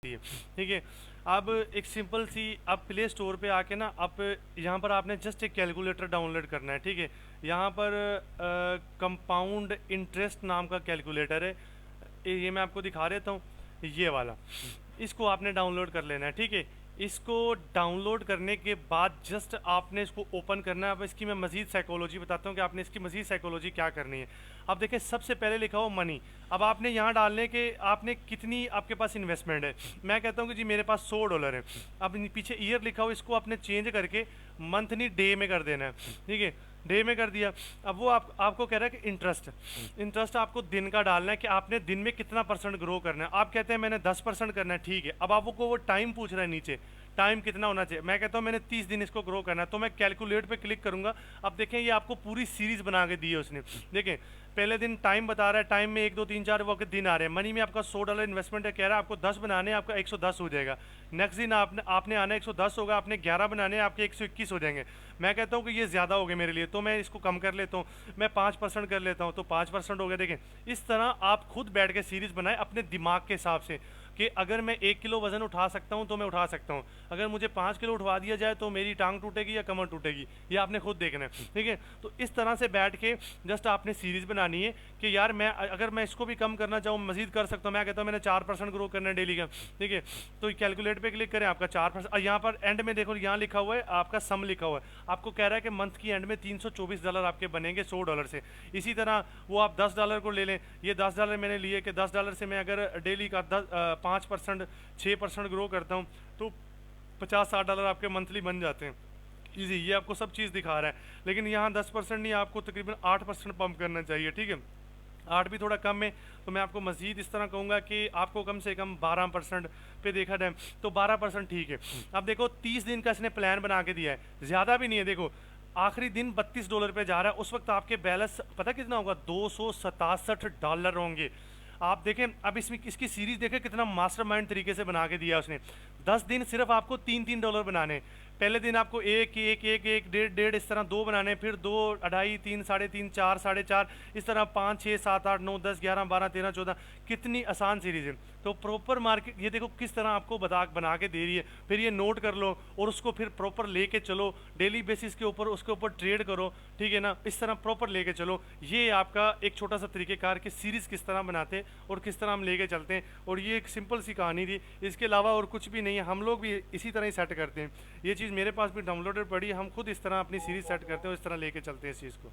है। ठीक है। अब एक सिंपल सी आप प्ले स्टोर पे आके ना आप यहाँ पर आपने जस्ट एक कैलकुलेटर डाउनलोड करना है। ठीक है। यहाँ पर कंपाउंड इंटरेस्ट नाम का कैलकुलेटर है। ये मैं आपको दिखा देता हूँ, ये वाला। इसको आपने डाउनलोड कर लेना है। ठीक है। इसको डाउनलोड करने के बाद जस्ट आपने इसको ओपन करना है। अब इसकी मैं मज़ीद साइकोलॉजी बताता हूँ कि आपने इसकी मज़ीद साइकोलॉजी क्या करनी है। अब देखिए, सबसे पहले लिखा हो मनी। अब आपने यहाँ डालने के आपने कितनी आपके पास इन्वेस्टमेंट है। मैं कहता हूँ कि जी मेरे पास $100 है। अब पीछे ईयर लिखा हो, इसको आपने चेंज करके मंथली डे में कर देना है। ठीक है। डे में कर दिया। अब वो आपको कह रहा है कि इंटरेस्ट आपको दिन का डालना है कि आपने दिन में कितना % ग्रो करना है। आप कहते हैं मैंने 10% करना है। ठीक है। अब आपको वो टाइम पूछ रहा है नीचे, टाइम कितना होना चाहिए। मैं कहता हूँ मैंने 30 दिन इसको ग्रो करना है, तो मैं कैलकुलेट पे क्लिक करूंगा। अब देखें, ये आपको पूरी सीरीज बना के दी है उसने। देखें, पहले दिन टाइम बता रहा है, टाइम में 1 2 3 4 वो के दिन आ रहे हैं। मनी में आपका $100 इन्वेस्टमेंट है, कह रहा है आपको 10 बनाने, आपका 110 हो जाएगा। नेक्स्ट दिन आपने आना 110 होगा, आपने 11 बनाने, आपके 121 हो जाएंगे। मैं कहता हूँ कि ये ज़्यादा हो गए मेरे लिए, तो मैं इसको कम कर लेता हूँ, मैं 5% कर लेता हूँ, तो 5% हो गया। देखें, इस तरह आप खुद बैठ के सीरीज बनाए अपने दिमाग के हिसाब से कि अगर मैं 1 किलो वजन उठा सकता हूँ तो मैं उठा सकता हूँ, अगर मुझे 5 किलो उठवा दिया जाए तो मेरी टांग टूटेगी या कमर टूटेगी, ये आपने खुद देखना है। ठीक है। तो इस तरह से बैठ के जस्ट आपने सीरीज बनानी है कि यार मैं अगर मैं इसको भी कम करना चाहूँ, मजीद कर सकता हूँ। मैं कहता हूँ मैंने 4% ग्रो करना है डेली का। ठीक है। तो कैलकुलेट पे क्लिक करें, आपका 4%। यहाँ पर एंड में देखो, यहाँ लिखा हुआ है आपका सम लिखा हुआ है। आपको कह रहा है कि मंथ की एंड में $324 आपके बनेंगे $100 से। इसी तरह वो आप $10 को ले लें। ये $10 मैंने लिए कि $10 से मैं अगर डेली का 5% 6% ग्रो करता हूँ तो $50-60 आपके मंथली बन जाते हैं। इजी, ये आपको सब चीज़ दिखा रहा है। लेकिन यहाँ 10% नहीं, आपको तकरीबन 8% पंप करना चाहिए। ठीक है। 8 भी थोड़ा कम है, तो मैं आपको मज़ीद इस तरह कहूँगा कि आपको कम से कम 12% पे देखा जाए तो 12% ठीक है। अब देखो, 30 दिन का इसने प्लान बना के दिया है, ज़्यादा भी नहीं है। देखो, आखिरी दिन $32 पे जा रहा है, उस वक्त आपके बैलेंस पता कितना होगा, $267 होंगे। आप देखें, अब इसमें इसकी सीरीज देखें कितना मास्टरमाइंड तरीके से बना के दिया उसने। 10 दिन सिर्फ आपको $3-3 बनाने। पहले दिन आपको एक एक एक एक डेढ़ डेढ़ इस तरह 2 बनाने, फिर 2 2.5 3 3.5 4 4.5 इस तरह 5 6 7 8 9 10 11 12 13 14। कितनी आसान सीरीज है। तो प्रॉपर मार्केट ये देखो किस तरह आपको बना के दे रही है। फिर ये नोट कर लो और उसको फिर प्रॉपर लेके चलो, डेली बेसिस के ऊपर उसके ऊपर ट्रेड करो। ठीक है ना, इस तरह प्रॉपर लेके चलो। ये आपका एक छोटा सा तरीक़ेकार कि सीरीज किस तरह बनाते और किस तरह हम लेके चलते हैं। और ये एक सिंपल सी कहानी थी, इसके अलावा और कुछ भी नहीं है। हम लोग भी इसी तरह ही सेट करते हैं। ये चीज़ मेरे पास भी डाउनलोडेड पड़ी है, हम खुद इस तरह अपनी सीरीज सेट करते हैं और इस तरह लेके चलते हैं इस चीज़ को।